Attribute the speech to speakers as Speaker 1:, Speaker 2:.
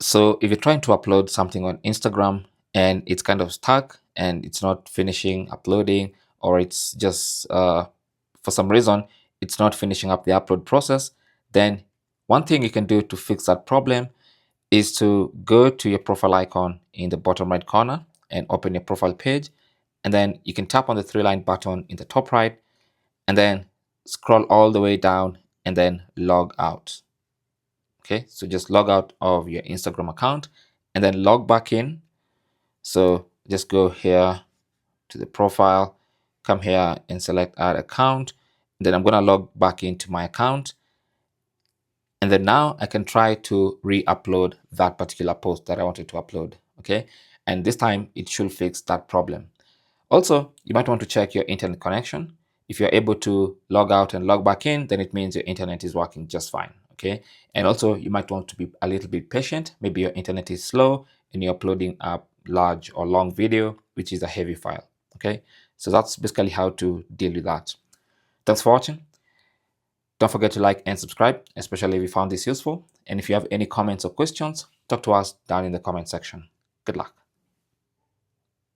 Speaker 1: So if you're trying to upload something on Instagram and it's kind of stuck and it's not finishing uploading, or it's just for some reason it's not finishing up the upload process, then one thing you can do to fix that problem is to go to your profile icon in the bottom right corner and open your profile page. And then you can tap on the three-line button in the top right and then scroll all the way down and then log out. Okay, so just log out of your Instagram account and then log back in. So just go here to the profile, come here and select add account. Then I'm going to log back into my account. And then now I can try to re-upload that particular post that I wanted to upload. Okay, and this time it should fix that problem. Also, you might want to check your internet connection. If you're able to log out and log back in, then it means your internet is working just fine. Okay, and also you might want to be a little bit patient. Maybe your internet is slow and you're uploading a large or long video, which is a heavy file. Okay, so that's basically how to deal with that. Thanks for watching. Don't forget to like and subscribe, especially if you found this useful. And if you have any comments or questions, talk to us down in the comment section. Good luck.